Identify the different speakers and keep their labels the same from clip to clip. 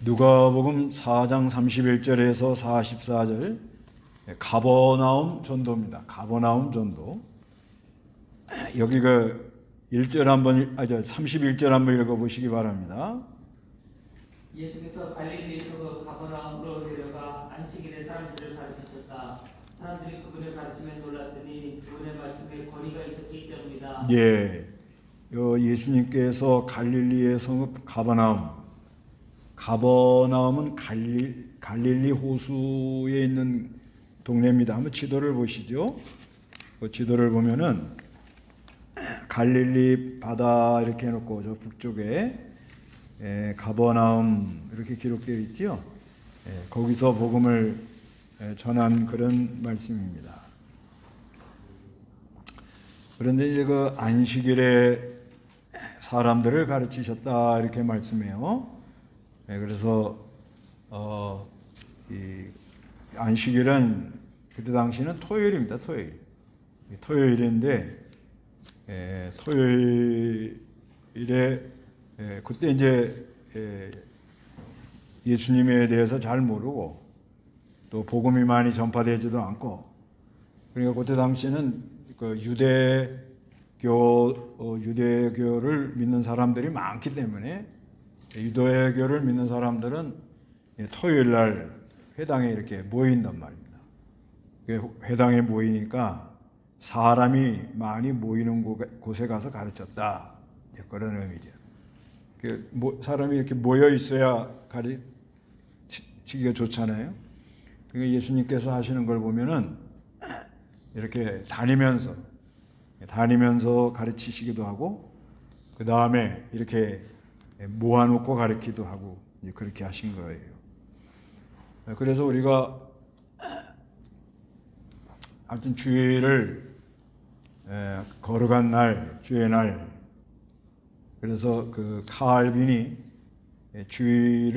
Speaker 1: 누가복음 4장 31절에서 44절 가버나움 전도입니다. 가버나움 전도. 여기 그 1절 한번 31절 한번 읽어 보시기 바랍니다.
Speaker 2: 예수께서 갈릴리에서 그 가버나움으로 내려가 안식일에 사람들을 가르치셨다. 사람들이 그분의 가르침에 놀랐으니 그분의 말씀에 권위가 있었기 때문이다.
Speaker 1: 예, 예수님께서 갈릴리의 성읍 가버나움은 갈릴리 호수에 있는 동네입니다. 한번 지도를 보시죠. 그 지도를 보면은 갈릴리 바다 이렇게 해놓고 저 북쪽에 가버나움 이렇게 기록되어 있죠. 거기서 복음을 전한 그런 말씀입니다. 그런데 이제 그 안식일에 사람들을 가르치셨다 이렇게 말씀해요. 그래서 이 안식일은 그때 당시는 토요일입니다. 토요일인데 토요일에 그때 이제 예수님에 대해서 잘 모르고 또 복음이 많이 전파되지도 않고, 그러니까 그때 당시는 그 유대교를 믿는 사람들이 많기 때문에 유대교를 믿는 사람들은 토요일 날 회당에 이렇게 모인단 말입니다. 회당에 모이니까 사람이 많이 모이는 곳에 가서 가르쳤다, 그런 의미죠. 사람이 이렇게 모여 있어야 가르치기가 좋잖아요. 그러니까 예수님께서 하시는 걸 보면은 이렇게 다니면서 가르치시기도 하고, 그 다음에 이렇게 모아놓고 가르치기도 하고, 이제 그렇게 하신 거예요. 그래서 우리가 하여튼 주일을 거룩한 날, 주의 날, 그래서 그 칼빈이 주의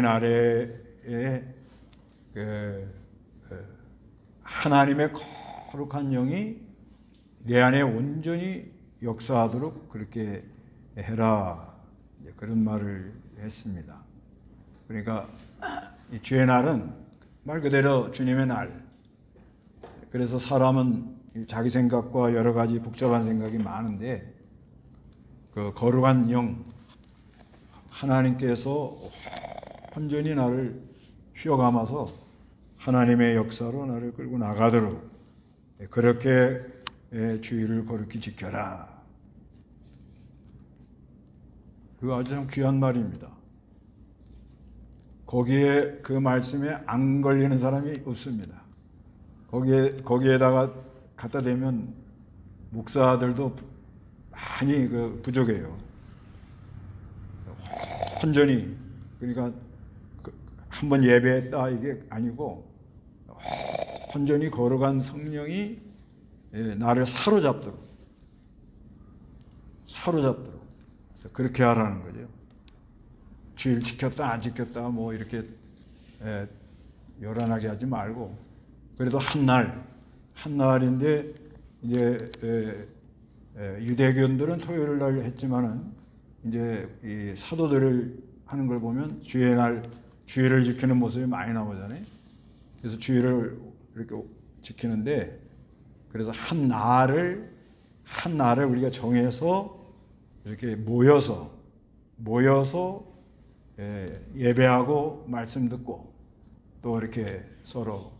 Speaker 1: 날에 하나님의 거룩한 영이 내 안에 온전히 역사하도록 그렇게 해라, 그런 말을 했습니다. 그러니까 이 주의 날은 말 그대로 주님의 날. 그래서 사람은 자기 생각과 여러 가지 복잡한 생각이 많은데 그 거룩한 영, 하나님께서 온전히 나를 휘어감아서 하나님의 역사로 나를 끌고 나가도록 그렇게 주의를 거룩히 지켜라. 그거 아주 참 귀한 말입니다. 거기에 그 말씀에 안 걸리는 사람이 없습니다. 거기에다가 갖다 대면 목사들도 많이 부족해요. 온전히, 그러니까 한번 예배했다 이게 아니고 온전히 거룩한 성령이 나를 사로잡도록 그렇게 하라는 거죠. 주일 지켰다 안 지켰다 뭐 이렇게 요란하게 하지 말고, 그래도 한 날인데 이제 유대교인들은 토요일 날 했지만은 이제 이 사도들을 하는 걸 보면 주일을 지키는 모습이 많이 나오잖아요. 그래서 주일을 이렇게 지키는데, 그래서 한 날을 우리가 정해서 이렇게 모여서 예배하고 말씀 듣고 또 이렇게 서로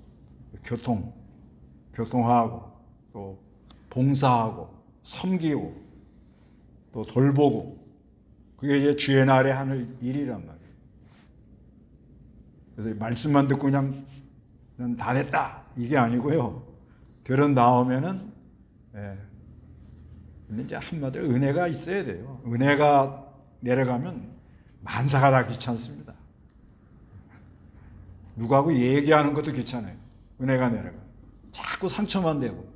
Speaker 1: 교통하고 또 봉사하고 섬기고 또 돌보고, 그게 이제 주의 날에 하는 일이란 말이에요. 그래서 말씀만 듣고 그냥 다 됐다 이게 아니고요. 들은 나오면은 근데 이제 한마디로 은혜가 있어야 돼요. 은혜가 내려가면 만사가 다 귀찮습니다. 누구하고 얘기하는 것도 귀찮아요. 은혜가 내려가. 자꾸 상처만 되고.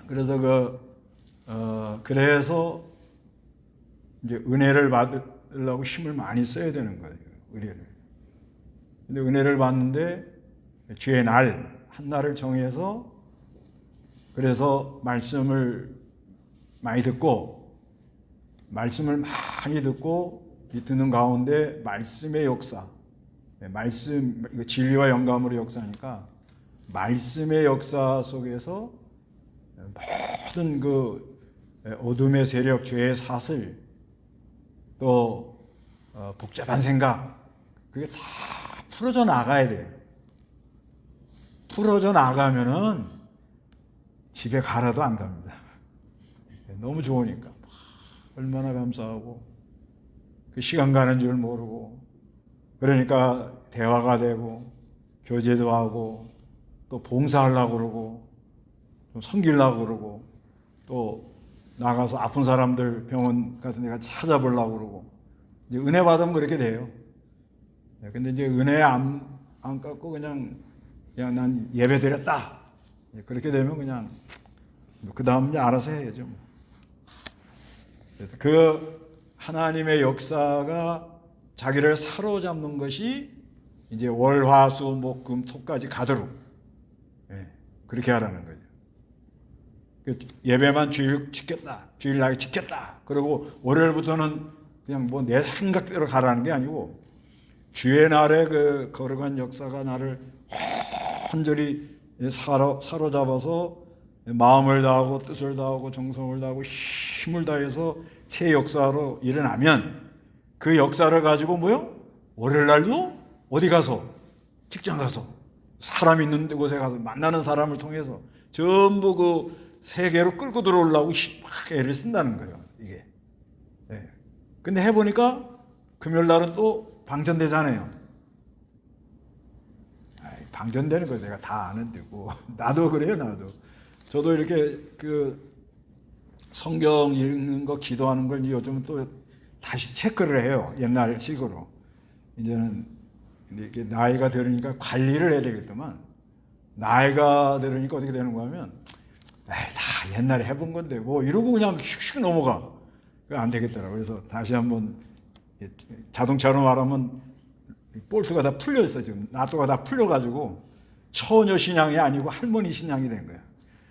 Speaker 1: 그래서 그래서 이제 은혜를 받으려고 힘을 많이 써야 되는 거예요. 은혜를. 근데 은혜를 받는데 주의 날, 한 날을 정해서 그래서 말씀을 많이 듣고 말씀을 많이 듣고 이 듣는 가운데 말씀의 역사, 말씀 이거 진리와 영감으로 역사하니까 말씀의 역사 속에서 모든 그 어둠의 세력, 죄의 사슬, 또 복잡한 생각, 그게 다 풀어져 나가야 돼요. 풀어져 나가면은 집에 가라도 안 갑니다. 너무 좋으니까 얼마나 감사하고 그 시간 가는 줄 모르고 그러니까 대화가 되고 교제도 하고 또 봉사하려고 그러고 좀 섬기려고 그러고 또 나가서 아픈 사람들 병원 같은 데 같이 찾아보려고 그러고 이제 은혜 받으면 그렇게 돼요. 근데 이제 은혜 안 갖고 그냥 난 예배 드렸다 그렇게 되면 그냥 그 다음 이제 알아서 해야죠. 그래서 그 하나님의 역사가 자기를 사로잡는 것이 이제 월, 화, 수, 목, 금, 토까지 가도록 그렇게 하라는 거죠. 예배만 주일 지켰다, 주일날 지켰다. 그리고 월요일부터는 그냥 뭐 내 생각대로 가라는 게 아니고 주의 날에 그 거룩한 역사가 나를 온전히 사로잡아서 마음을 다하고 뜻을 다하고 정성을 다하고 힘을 다해서 새 역사로 일어나면 그 역사를 가지고 뭐요? 월요일날도 어디 가서 직장 가서 사람 있는 곳에 가서 만나는 사람을 통해서 전부 그 세계로 끌고 들어오려고 막 애를 쓴다는 거예요. 이게. 근데 해보니까 금요일 날은 또 방전되잖아요. 방전되는 거 내가 다 아는데 뭐 나도 그래요. 나도 저도 이렇게 그 성경 읽는 거 기도하는 걸 요즘은 또 다시 체크를 해요. 옛날 식으로. 이제는 이렇게 나이가 들으니까 관리를 해야 되겠더만 나이가 들으니까 어떻게 되는 거 하면 다 옛날에 해본 건데 뭐 이러고 그냥 슉슉 넘어가. 그거 안 되겠더라고요. 그래서 다시 한번 자동차로 말하면 볼트가 다 풀려 있어. 지금 나도가 다 풀려가지고 처녀 신앙이 아니고 할머니 신앙이 된 거야.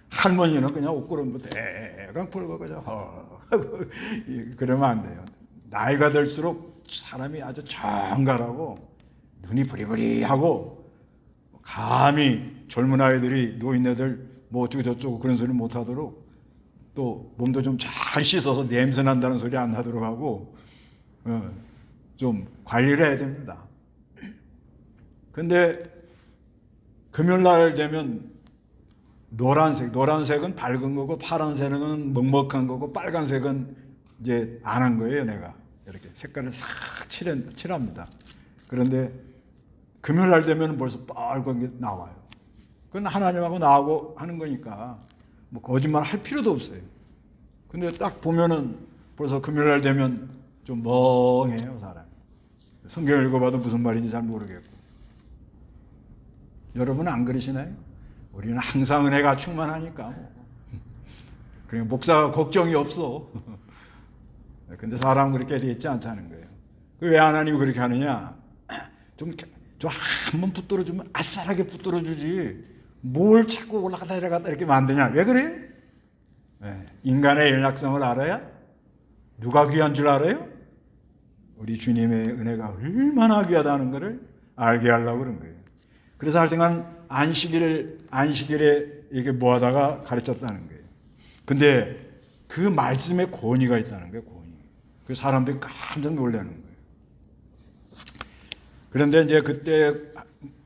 Speaker 1: 할머니는 그냥 옷걸음 대강 풀고 그냥 하고 그러면 안 돼요. 나이가 들수록 사람이 아주 정갈하고 눈이 부리부리하고 감히 젊은 아이들이 노인네들 뭐 어쩌고 저쩌고 그런 소리 못 하도록 또 몸도 좀 잘 씻어서 냄새 난다는 소리 안 하도록 하고 좀 관리를 해야 됩니다. 근데 금요일 날 되면 노란색은 밝은 거고 파란색은 먹먹한 거고 빨간색은 이제 안 한 거예요. 내가 이렇게 색깔을 싹 칠합니다. 그런데 금요일 날 되면 벌써 빨간 게 나와요. 그건 하나님하고 나하고 하는 거니까 뭐 거짓말 할 필요도 없어요. 근데 딱 보면은 벌써 금요일 날 되면 좀 멍해요, 사람이. 성경 읽어봐도 무슨 말인지 잘 모르겠고. 여러분은 안 그러시나요? 우리는 항상 은혜가 충만하니까 뭐. 그러니까 목사가 걱정이 없어. 근데 사람은 그렇게 되어 있지 않다는 거예요. 왜 하나님이 그렇게 하느냐? 좀 한 번 붙들어주면 아싸하게 붙들어주지. 뭘 자꾸 올라갔다 내려갔다 이렇게 만드냐? 왜 그래요? 인간의 연약성을 알아야? 누가 귀한 줄 알아요? 우리 주님의 은혜가 얼마나 귀하다는 것을 알게 하려고 그런 거예요. 그래서 하여튼간 안식일에 이렇게 모아다가 가르쳤다는 거예요. 근데 그 말씀에 권위가 있다는 거예요. 권위. 그 사람들이 깜짝 놀라는 거예요. 그런데 이제 그때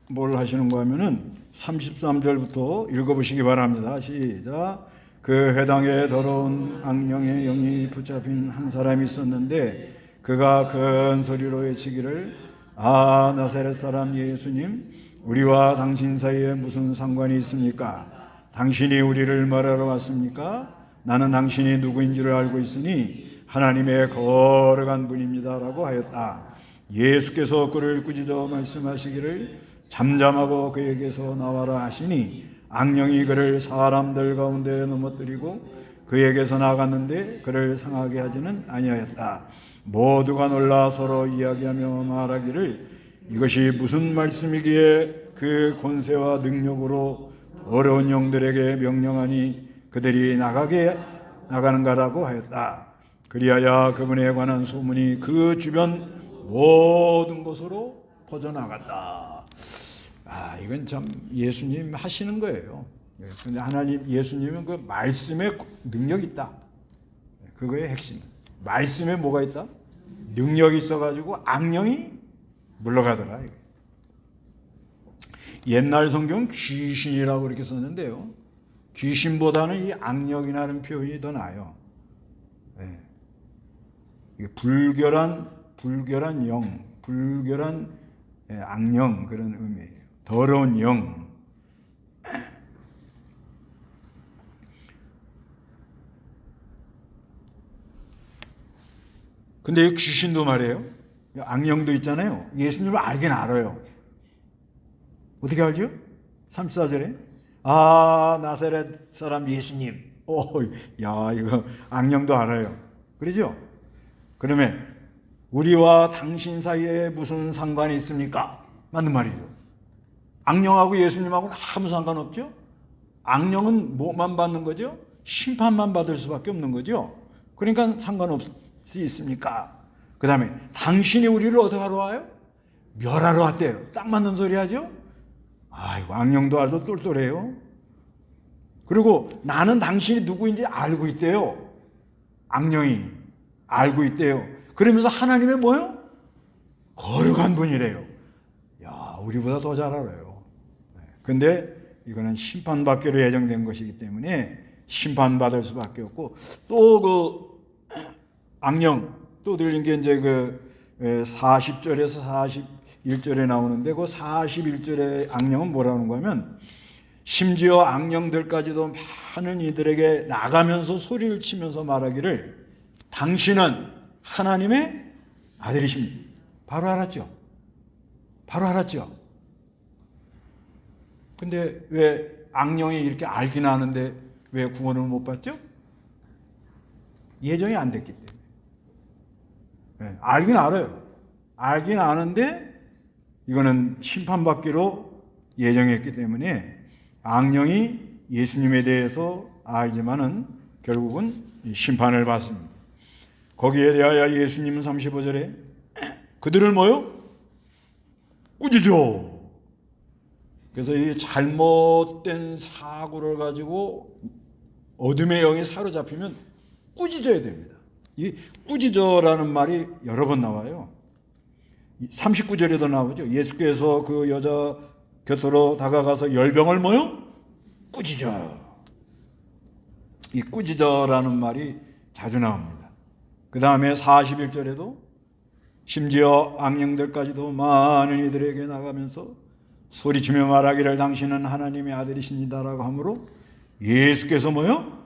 Speaker 1: 뭘 하시는 거 하면은 33절부터 읽어보시기 바랍니다. 시작. 그 회당에 더러운 악령의 영이 붙잡힌 한 사람이 있었는데 그가 큰 소리로 외치기를 아 나사렛 사람 예수님 우리와 당신 사이에 무슨 상관이 있습니까? 당신이 우리를 말하러 왔습니까? 나는 당신이 누구인 줄 알고 있으니 하나님의 거룩한 분입니다 라고 하였다. 예수께서 그를 꾸짖어 말씀하시기를 잠잠하고 그에게서 나와라 하시니 악령이 그를 사람들 가운데 넘어뜨리고 그에게서 나갔는데 그를 상하게 하지는 아니하였다. 모두가 놀라 서로 이야기하며 말하기를 이것이 무슨 말씀이기에 그 권세와 능력으로 어려운 영들에게 명령하니 그들이 나가는가라고 하였다. 그리하여 그분에 관한 소문이 그 주변 모든 곳으로 퍼져나갔다. 이건 참 예수님 하시는 거예요. 그런데 하나님, 예수님은 그 말씀에 능력이 있다. 그거의 핵심. 말씀에 뭐가 있다? 능력이 있어가지고 악령이 물러가더라. 옛날 성경은 귀신이라고 이렇게 썼는데요. 귀신보다는 이 악령이라는 표현이 더 나아요. 이게 불결한 영, 불결한 악령 그런 의미예요. 더러운 영. 근데 이 귀신도 말이에요. 악령도 있잖아요. 예수님을 알긴 알아요. 어떻게 알죠? 34절에 나사렛 사람 예수님. 이거 악령도 알아요. 그러죠? 그러면 우리와 당신 사이에 무슨 상관이 있습니까? 맞는 말이죠. 악령하고 예수님하고는 아무 상관없죠? 악령은 뭐만 받는 거죠? 심판만 받을 수밖에 없는 거죠. 그러니까 상관없을 수 있습니까? 그 다음에 당신이 우리를 어떻게 하러 와요? 멸하러 왔대요. 딱 맞는 소리 하죠? 이거 악령도 알도 똘똘해요. 그리고 나는 당신이 누구인지 알고 있대요. 악령이 알고 있대요. 그러면서 하나님의 뭐요? 거룩한 분이래요. 우리보다 더 잘 알아요. 근데 이거는 심판받기로 예정된 것이기 때문에 심판받을 수밖에 없고, 또 그 악령 또 들린 게 이제 그 40절에서 41절에 나오는데, 그 41절의 악령은 뭐라는 거냐면, 심지어 악령들까지도 많은 이들에게 나가면서 소리를 치면서 말하기를 당신은 하나님의 아들이십니다. 바로 알았죠? 근데 왜 악령이 이렇게 알긴 아는데 왜 구원을 못 받죠? 예정이 안 됐기 때문에. 알긴 알아요. 알긴 아는데 이거는 심판받기로 예정했기 때문에 악령이 예수님에 대해서 알지만은 결국은 심판을 받습니다. 거기에 대하여 예수님은 35절에 그들을 뭐요? 꾸짖어. 그래서 이 잘못된 사고를 가지고 어둠의 영에 사로잡히면 꾸짖어야 됩니다. 이 꾸짖어라는 말이 여러 번 나와요. 39절에도 나오죠. 예수께서 그 여자 곁으로 다가가서 열병을 뭐요? 꾸짖어. 이 꾸짖어라는 말이 자주 나옵니다. 그 다음에 41절에도 심지어 악령들까지도 많은 이들에게 나가면서 소리치며 말하기를 당신은 하나님의 아들이십니다라고 하므로 예수께서 뭐요?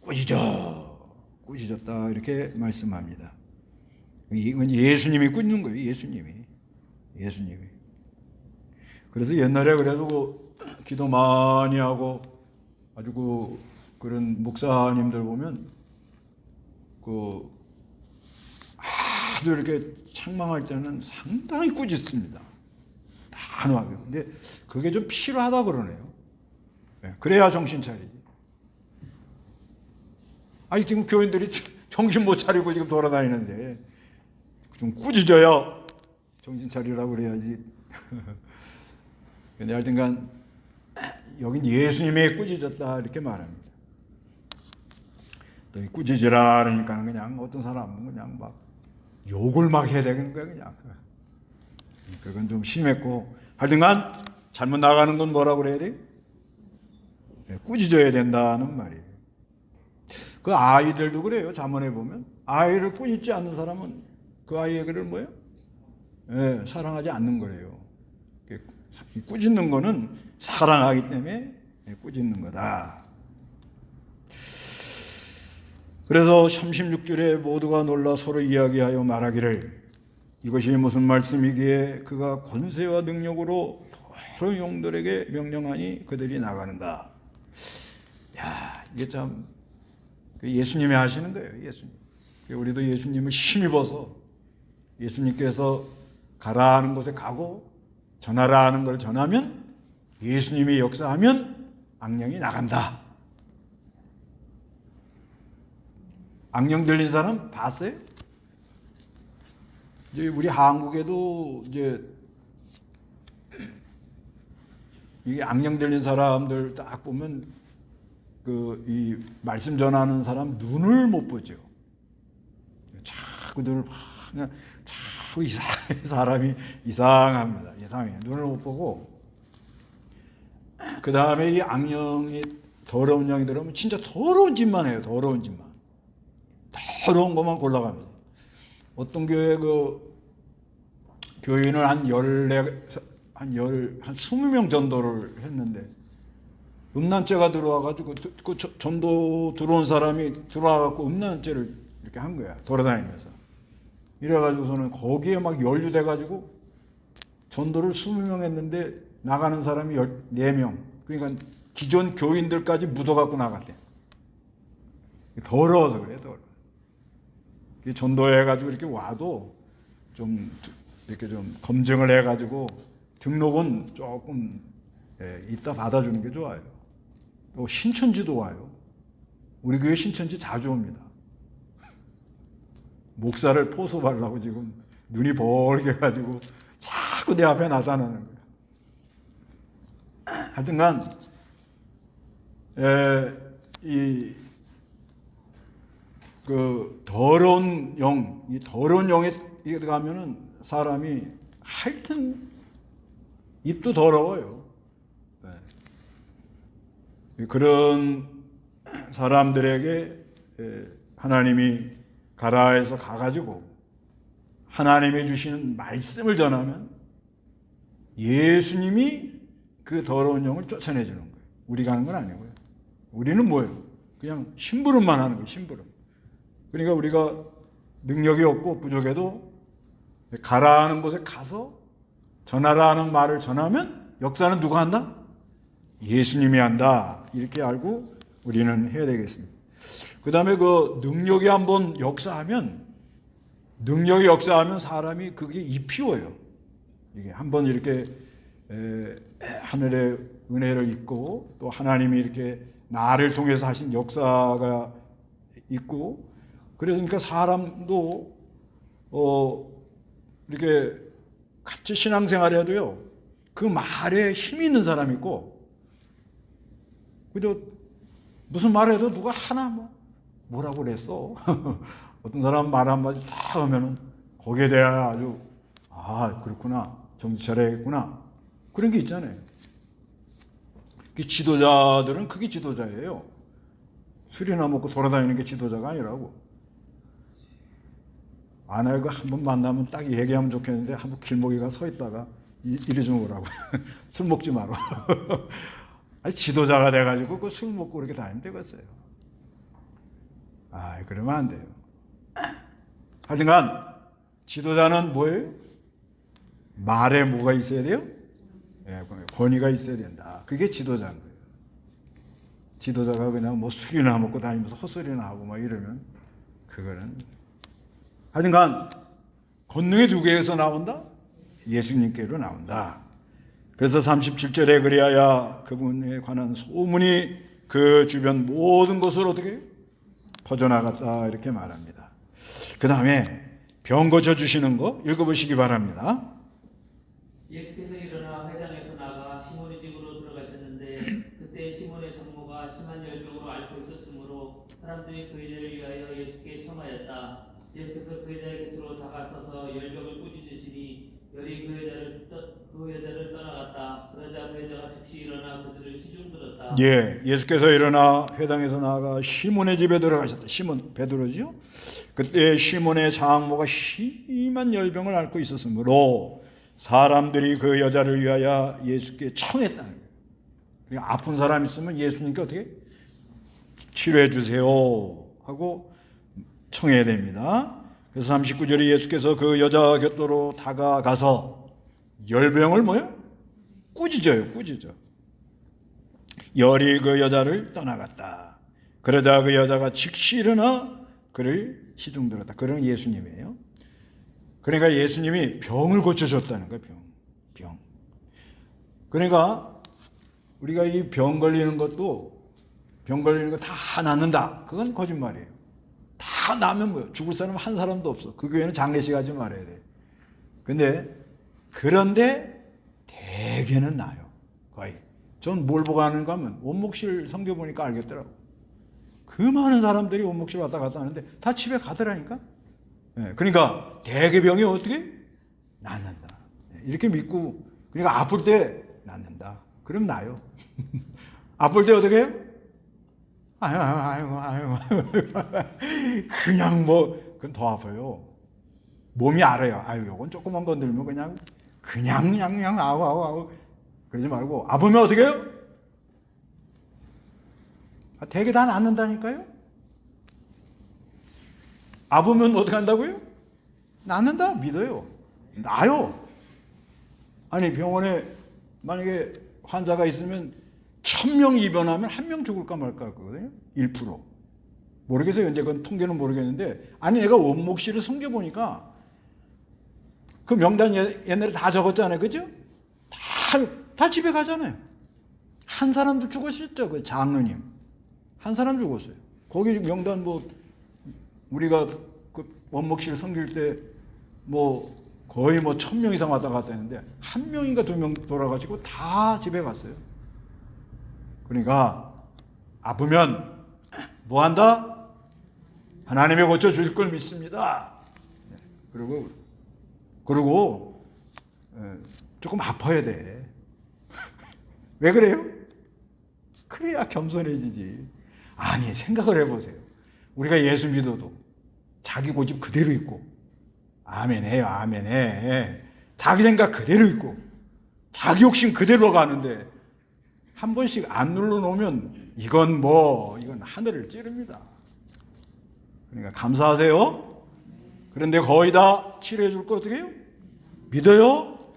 Speaker 1: 꾸짖었다 이렇게 말씀합니다. 이건 예수님이 꾸짖는 거예요. 예수님이. 그래서 옛날에 그래도 기도 많이 하고 아주 그런 목사님들 보면 아주 이렇게 책망할 때는 상당히 꾸짖습니다. 단호하게. 근데 그게 좀 필요하다 그러네요. 그래야 정신 차리지. 지금 교인들이 정신 못 차리고 지금 돌아다니는데 좀 꾸짖어야 정신 차리라고 그래야지. 근데 하여튼간 여긴 예수님의 꾸짖었다 이렇게 말합니다. 또 꾸짖으라 그러니까 그냥 어떤 사람은 그냥 막 욕을 막 해야 되는 거야 그냥. 그건 좀 심했고, 하여튼간 잘못 나가는 건 뭐라고 그래야 돼? 꾸짖어야 된다는 말이에요. 그 아이들도 그래요. 잠언에 보면 아이를 꾸짖지 않는 사람은 그 아이에게를 뭐예요? 사랑하지 않는 거예요. 꾸짖는 거는 사랑하기 때문에 꾸짖는 거다. 그래서 36절에 모두가 놀라 서로 이야기하여 말하기를 이것이 무슨 말씀이기에 그가 권세와 능력으로 여러 용들에게 명령하니 그들이 나가는가. 이게 참 예수님이 하시는 거예요. 예수님. 우리도 예수님을 힘입어서 예수님께서 가라 하는 곳에 가고 전하라 하는 걸 전하면 예수님이 역사하면 악령이 나간다. 악령 들린 사람 봤어요? 이제 우리 한국에도 이제 이 악령 들린 사람들 딱 보면 그 이 말씀 전하는 사람 눈을 못 보죠. 자꾸 눈을 그냥 자꾸 이상해. 사람이 이상합니다. 이상해. 눈을 못 보고 그 다음에 이 악령이 더러운 영이 들어오면 진짜 더러운 짓만 해요. 더러운 짓만. 더러운 것만 골라갑니다. 어떤 교회 그 교인을 한 20명 전도를 했는데 음란죄가 들어와가지고 그 전도 들어온 사람이 들어와갖고 음란죄를 이렇게 한 거야. 돌아다니면서. 이래가지고서는 거기에 막 연루돼가지고 전도를 20명 했는데 나가는 사람이 14명. 그러니까 기존 교인들까지 묻어갖고 나갔대. 더러워서 그래, 더러워. 전도해가지고 이렇게 와도 좀 이렇게 좀 검증을 해가지고 등록은 조금 이따 받아주는 게 좋아요. 또 신천지도 와요. 우리 교회 신천지 자주 옵니다. 목사를 포섭하려고 지금 눈이 벌게 해가지고 자꾸 내 앞에 나타나는 거예요. 하여튼간 그 더러운 영, 이 더러운 영에 가면은 사람이 하여튼 입도 더러워요. 네. 그런 사람들에게 하나님이 가라에서 가가지고 하나님이 주시는 말씀을 전하면 예수님이 그 더러운 영을 쫓아내주는 거예요. 우리가 하는 건 아니고요. 우리는 뭐예요? 그냥 심부름만 하는 거예요. 심부름. 그러니까 우리가 능력이 없고 부족해도 가라하는 곳에 가서 전하라는 말을 전하면 역사는 누가 한다? 예수님이 한다. 이렇게 알고 우리는 해야 되겠습니다. 그 다음에 그 능력이 한번 역사하면 사람이 그게 입히워요. 이게 한번 이렇게 하늘의 은혜를 입고 또 하나님이 이렇게 나를 통해서 하신 역사가 있고 그러니까 사람도 이렇게 같이 신앙생활해도요 그 말에 힘이 있는 사람이 있고 그저 무슨 말해도 누가 하나 뭐라고 그랬어. 어떤 사람 말 한마디 다 하면은 거기에 대해 아주 그렇구나 정신 차려야겠구나 그런 게 있잖아요. 지도자들은 그게 지도자예요. 술이나 먹고 돌아다니는 게 지도자가 아니라고. 아내가 한번 만나면 딱 얘기하면 좋겠는데 한번 길목에 서 있다가 이리 좀 오라고. 술 먹지 마라. 아니, 지도자가 돼가지고 그 술 먹고 그렇게 다니면 되겠어요. 그러면 안 돼요. 하여튼간 지도자는 뭐예요? 말에 뭐가 있어야 돼요? 권위가 있어야 된다. 그게 지도자인 거예요. 지도자가 그냥 뭐 술이나 먹고 다니면서 헛소리나 하고 막 이러면 그거는 하여튼간 권능이 누구에게서 나온다? 예수님께로 나온다. 그래서 37절에 그리하여 그분에 관한 소문이 그 주변 모든 곳으로 어떻게 퍼져나갔다 이렇게 말합니다. 그 다음에 병 고쳐주시는 거 읽어보시기 바랍니다.
Speaker 2: 예수께서 일어나 회당에서 나가 시몬의 집으로 들어가셨는데 그때 시몬의 장모가 심한 열병으로 앓고 있었으므로 사람들이 그 여자를 위하여 예수께 청하였다. 예수께서 그 여자의 곁으로 다가서서 열병을 꾸짖으시니 열이 그 여자를 떠나갔다. 그러자 그 여자가 즉시 일어나 그들을 시중들었다.
Speaker 1: 예수께서 일어나 회당에서 나가 시몬의 집에 들어가셨다. 시몬 베드로죠. 그때 시몬의 장모가 심한 열병을 앓고 있었으므로 사람들이 그 여자를 위하여 예수께 청했다는 거예요. 그러니까 아픈 사람 있으면 예수님께 어떻게 치료해 주세요 하고 청해야 됩니다. 그래서 39절에 예수께서 그 여자 곁으로 다가가서 열병을 꾸짖어요. 열이 그 여자를 떠나갔다. 그러자 그 여자가 즉시 일어나 그를 시중들었다. 그런 예수님이에요. 그러니까 예수님이 병을 고쳐줬다는 거예요. 병. 그러니까 우리가 이 병 걸리는 거 다 낫는다. 그건 거짓말이에요. 다 다 나면 뭐 죽을 사람 한 사람도 없어. 그 교회는 장례식 하지 말아야 돼. 그런데 대개는 나요. 거의. 전 뭘 보고 하는가 하면 원목실 성교 보니까 알겠더라고. 그 많은 사람들이 원목실 왔다 갔다 하는데 다 집에 가더라니까. 그러니까 대개 병이 어떻게? 낫는다. 이렇게 믿고, 그러니까 아플 때 낫는다. 그럼 나요. 아플 때 어떻게 해요? 아유. 그냥 그건 더 아파요. 몸이 알아요. 요건 조금만 건들면 그냥 아우. 그러지 말고, 아프면 어떻게 해요? 대개 다 낫는다니까요? 아프면 어떻게 한다고요? 낫는다. 믿어요. 나요. 아니, 병원에 만약에 환자가 있으면 1000명 입원하면 1명 죽을까 말까 하거든요. 1%. 모르겠어요. 이제 그건 통계는 모르겠는데, 아니, 내가 원목실을 섬겨보니까 그 명단 옛날에 다 적었잖아요. 그죠? 다 집에 가잖아요. 한 사람도 죽으셨죠. 그 장로님. 한 사람 죽었어요. 거기 명단 우리가 그 원목실 섬길 때 거의 1000명 이상 왔다 갔다 했는데, 1명인가 2명 돌아가시고 다 집에 갔어요. 그러니까, 아프면 뭐 한다? 하나님이 고쳐줄 걸 믿습니다. 그리고 조금 아파야 돼. 왜 그래요? 그래야 겸손해지지. 아니, 생각을 해보세요. 우리가 예수 믿어도 자기 고집 그대로 있고, 아멘해요, 아멘해. 자기 생각 그대로 있고, 자기 욕심 그대로 가는데, 한 번씩 안 눌러놓으면 이건 하늘을 찌릅니다. 그러니까 감사하세요. 그런데 거의 다 치료해 줄 거 어떻게 해요? 믿어요?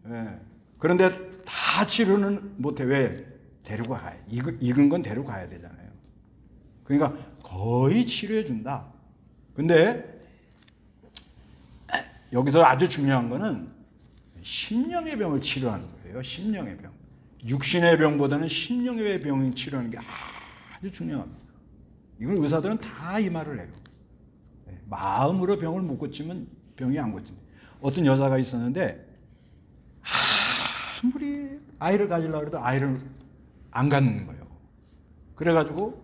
Speaker 1: 네. 그런데 다 치료는 못해. 왜? 데리고 가야. 익은 건 데리고 가야 되잖아요. 그러니까 거의 치료해 준다. 근데 여기서 아주 중요한 거는 심령의 병을 치료하는 거예요. 심령의 병. 육신의 병보다는 심령의 병을 치료하는 게 아주 중요합니다. 이걸 의사들은 다 이 말을 해요. 마음으로 병을 못 고치면 병이 안 고친다. 어떤 여자가 있었는데 아무리 아이를 가지려고 해도 아이를 안 갖는 거예요. 그래가지고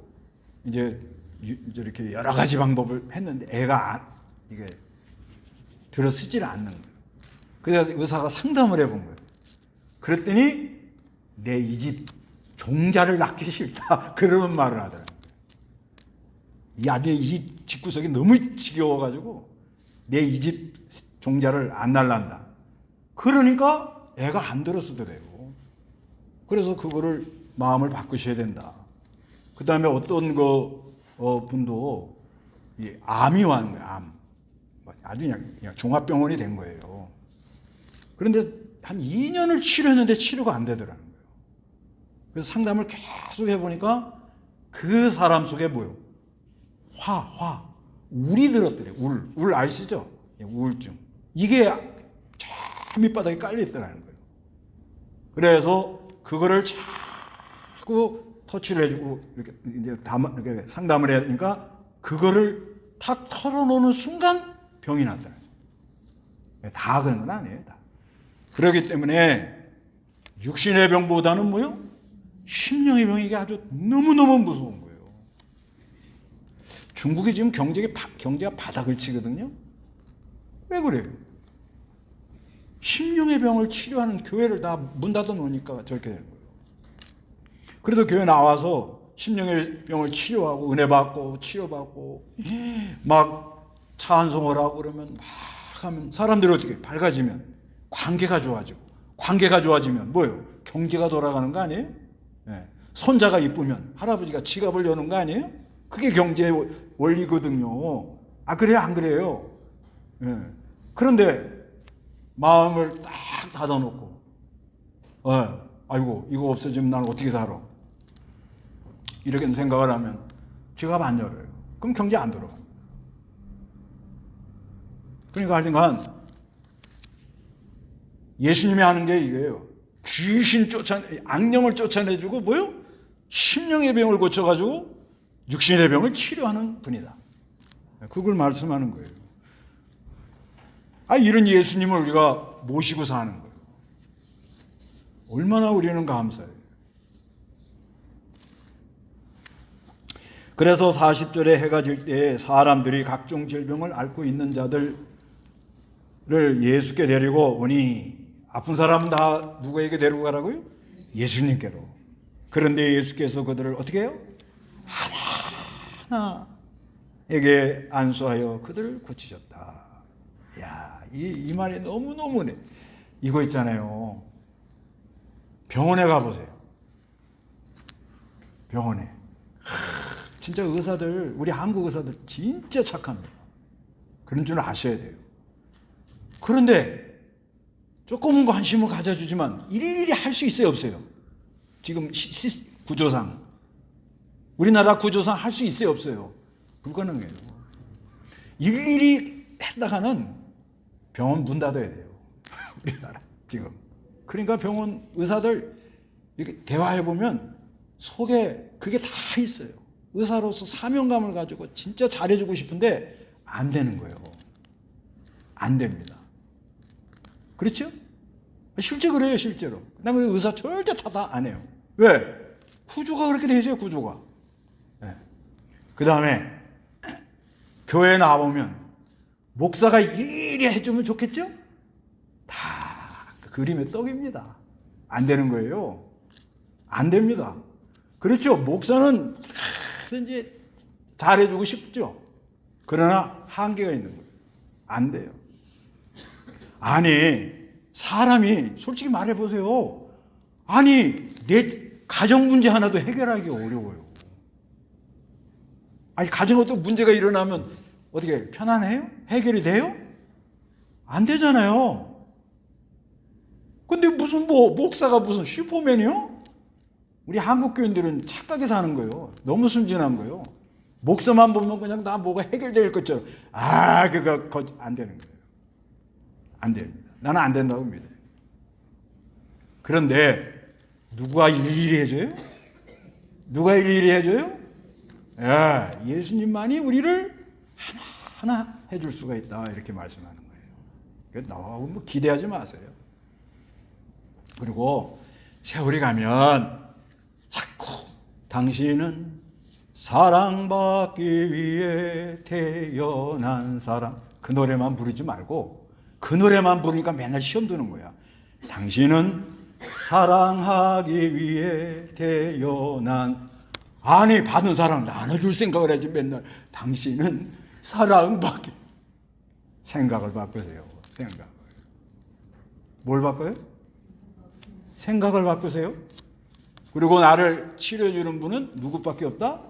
Speaker 1: 이제 이렇게 여러 가지 방법을 했는데 애가 이게 들어서질 않는 거예요. 그래서 의사가 상담을 해본 거예요. 그랬더니 내 이 집 종자를 낳기 싫다. 그런 말을 하더라고요. 이 집구석이 너무 지겨워가지고 내 이 집 종자를 안 낳는다. 그러니까 애가 안 들어서더래요. 그래서 그거를 마음을 바꾸셔야 된다. 그 다음에 어떤 분도 암이 왔는 거예요. 암. 아주 그냥 종합병원이 된 거예요. 그런데 한 2년을 치료했는데 치료가 안 되더라는 거예요. 그래서 상담을 계속 해보니까 그 사람 속에 울이 들었더래요. 울 아시죠? 우울증. 이게 저 밑바닥에 깔려있더라는 거예요. 그래서 그거를 자꾸 터치를 해주고 이렇게 상담을 해야 되니까 그거를 탁 털어놓는 순간 병이 났더라는 거예요. 다 그런 건 아니에요. 다. 그렇기 때문에 육신의 병보다는 심령의 병이 이게 아주 너무너무 무서운 거예요. 중국이 지금 경제가 바닥을 치거든요. 왜 그래요? 심령의 병을 치료하는 교회를 다 문 닫아 놓으니까 저렇게 되는 거예요. 그래도 교회 나와서 심령의 병을 치료하고 은혜 받고 치료받고 막 찬송을 하고 그러면 막 하면 사람들이 어떻게 밝아지면 관계가 좋아지고 관계가 좋아지면 경제가 돌아가는 거 아니에요? 네. 손자가 이쁘면 할아버지가 지갑을 여는 거 아니에요? 그게 경제의 원리거든요. 그래요? 안 그래요? 네. 그런데 마음을 딱 닫아놓고 아이고 이거 없어지면 난 어떻게 살아? 이렇게 생각을 하면 지갑 안 열어요. 그럼 경제 안 돌아갑니다. 그러니까 하여튼간 예수님이 하는 게 이거예요. 악령을 쫓아내주고 심령의 병을 고쳐가지고 육신의 병을 치료하는 분이다. 그걸 말씀하는 거예요. 이런 예수님을 우리가 모시고 사는 거예요. 얼마나 우리는 감사해요. 그래서 40절에 해가 질 때에 사람들이 각종 질병을 앓고 있는 자들을 예수께 데리고 오니, 아픈 사람은 다 누구에게 데리고 가라고요? 예수님께로. 그런데 예수께서 그들을 어떻게 해요? 하나하나에게 안수하여 그들을 고치셨다. 야, 이 말이 너무너무네. 이거 있잖아요. 병원에 가보세요. 병원에. 진짜 의사들, 우리 한국 의사들 진짜 착합니다. 그런 줄 아셔야 돼요. 그런데 조금은 관심을 가져주지만 일일이 할 수 있어요, 없어요? 지금 구조상, 우리나라 구조상 할 수 있어요, 없어요? 불가능해요. 일일이 했다가는 병원 문 닫아야 돼요. 우리나라 지금. 그러니까 병원 의사들 이렇게 대화해 보면 속에 그게 다 있어요. 의사로서 사명감을 가지고 진짜 잘해주고 싶은데 안 되는 거예요. 안 됩니다. 그렇죠? 실제 그래요, 실제로. 난 의사 절대 타다 안 해요. 왜? 구조가 그렇게 돼 있어요, 구조가. 네. 그 다음에 교회에 나와보면 목사가 일일이 해주면 좋겠죠? 다 그 그림의 떡입니다. 안 되는 거예요. 안 됩니다. 그렇죠. 목사는 이제 잘해주고 싶죠. 그러나 한계가 있는 거예요. 안 돼요. 아니, 사람이 솔직히 말해보세요. 아니, 내 가정 문제 하나도 해결하기 어려워요. 아니, 가정에 또 문제가 일어나면 어떻게 편안해요? 해결이 돼요? 안 되잖아요. 근데 무슨 목사가 무슨 슈퍼맨이요? 우리 한국 교인들은 착각해 사는 거예요. 너무 순진한 거예요. 목사만 보면 그냥 다 뭐가 해결될 것처럼. 그거 안 되는 거예요. 안 됩니다. 나는 안 된다고 믿어요. 그런데 누가 일일이 해줘요? 누가 일일이 해줘요? 예수님만이 우리를 하나하나 해줄 수가 있다, 이렇게 말씀하는 거예요. 너무 뭐 기대하지 마세요. 그리고 세월이 가면 자꾸 당신은 사랑받기 위해 태어난 사람, 그 노래만 부르지 말고, 그 노래만 부르니까 맨날 시험 드는 거야. 당신은 사랑하기 위해 태어난, 아니 받은 사랑 나눠줄 생각을 하지, 맨날 당신은 사랑받기. 생각을 바꾸세요. 생각을. 뭘 바꿔요? 생각을 바꾸세요. 그리고 나를 치료해주는 분은 누구밖에 없다?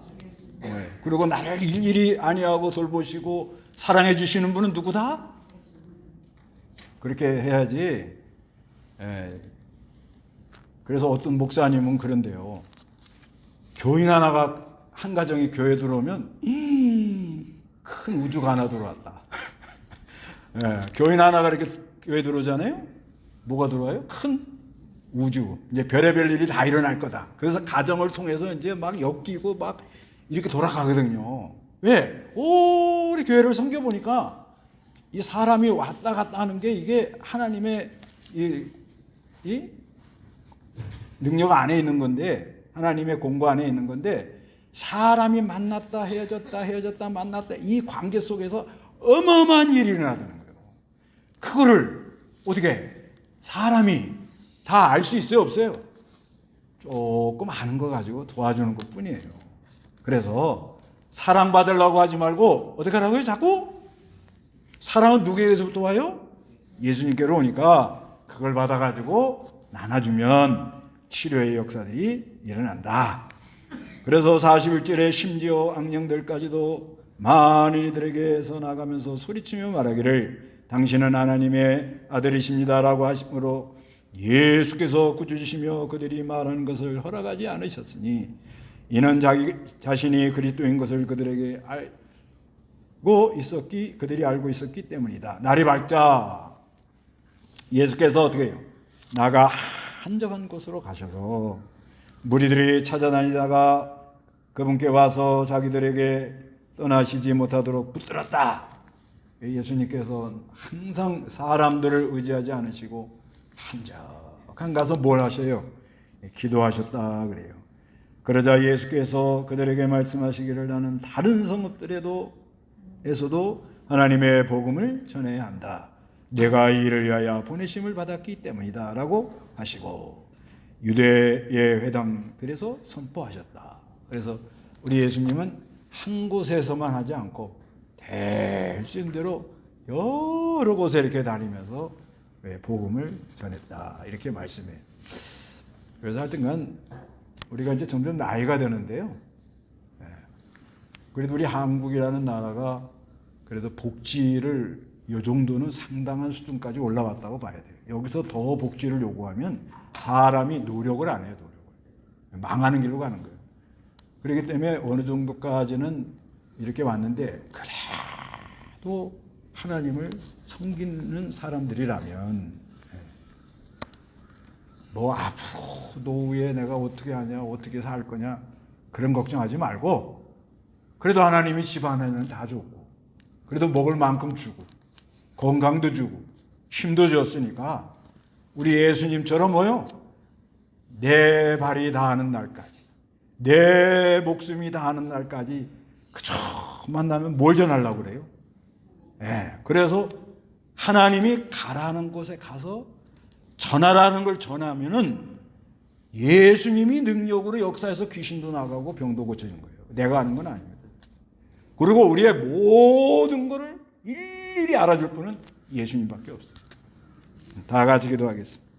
Speaker 1: 네. 그리고 나를 일일이 안위하고 돌보시고 사랑해 주시는 분은 누구다? 그렇게 해야지. 그래서 어떤 목사님은 그런데요. 교인 하나가, 한 가정이 교회 들어오면 큰 우주가 하나 들어왔다. 교인 하나가 이렇게 교회 들어오잖아요. 뭐가 들어와요? 큰 우주. 이제 별의별 일이 다 일어날 거다. 그래서 가정을 통해서 이제 막 엮이고 막 이렇게 돌아가거든요. 왜? 우리 교회를 섬겨보니까 이 사람이 왔다 갔다 하는 게 이게 하나님의 이 능력 안에 있는 건데, 하나님의 공부 안에 있는 건데, 사람이 만났다 헤어졌다 만났다, 이 관계 속에서 어마어마한 일이 일어나는 거예요. 그거를 어떻게 사람이 다 알 수 있어요, 없어요? 조금 아는 거 가지고 도와주는 것 뿐이에요. 그래서 사랑받으려고 하지 말고 어떻게 하라고요? 자꾸 사랑은 누구에게서부터 와요? 예수님께로 오니까 그걸 받아가지고 나눠주면 치료의 역사들이 일어난다. 그래서 41절에 심지어 악령들까지도 많은 이들에게서 나가면서 소리치며 말하기를 당신은 하나님의 아들이십니다라고 하심으로 예수께서 구주시며 그들이 말하는 것을 허락하지 않으셨으니 이는 자기 자신이 그리스도인 것을 그들이 알고 있었기 때문이다. 날이 밝자 예수께서 어떻게 해요? 나가 한적한 곳으로 가셔서 무리들이 찾아다니다가 그분께 와서 자기들에게 떠나시지 못하도록 붙들었다. 예수님께서 항상 사람들을 의지하지 않으시고 한적한 가서 뭘 하셔요? 기도하셨다 그래요. 그러자 예수께서 그들에게 말씀하시기를 나는 다른 성읍들에서도 하나님의 복음을 전해야 한다. 내가 이 일을 위하여 보내심을 받았기 때문이다 라고 하시고 유대의 회당들에서 선포하셨다. 그래서 우리 예수님은 한 곳에서만 하지 않고 될 수 있는 대로 여러 곳에 이렇게 다니면서 복음을 전했다 이렇게 말씀해요. 그래서 하여튼간 우리가 이제 점점 나이가 되는데요. 그래도 우리 한국이라는 나라가 그래도 복지를 이 정도는 상당한 수준까지 올라왔다고 봐야 돼요. 여기서 더 복지를 요구하면 사람이 노력을 안 해요. 노력을. 망하는 길로 가는 거예요. 그렇기 때문에 어느 정도까지는 이렇게 왔는데 그래도 하나님을 섬기는 사람들이라면 뭐 앞으로 노후에 내가 어떻게 하냐 어떻게 살 거냐 그런 걱정하지 말고 그래도 하나님이 집안에는 다 줬고 그래도 먹을 만큼 주고 건강도 주고 힘도 줬으니까 우리 예수님처럼 뭐요? 내 발이 닿는 날까지 내 목숨이 닿는 날까지 그저 만나면 뭘 전하려고 그래요? 그래서 하나님이 가라는 곳에 가서 전하라는 걸 전하면은 예수님이 능력으로 역사해서 귀신도 나가고 병도 고쳐지는 거예요. 내가 하는 건 아닙니다. 그리고 우리의 모든 것을 일일이 알아줄 분은 예수님밖에 없어요. 다 같이 기도하겠습니다.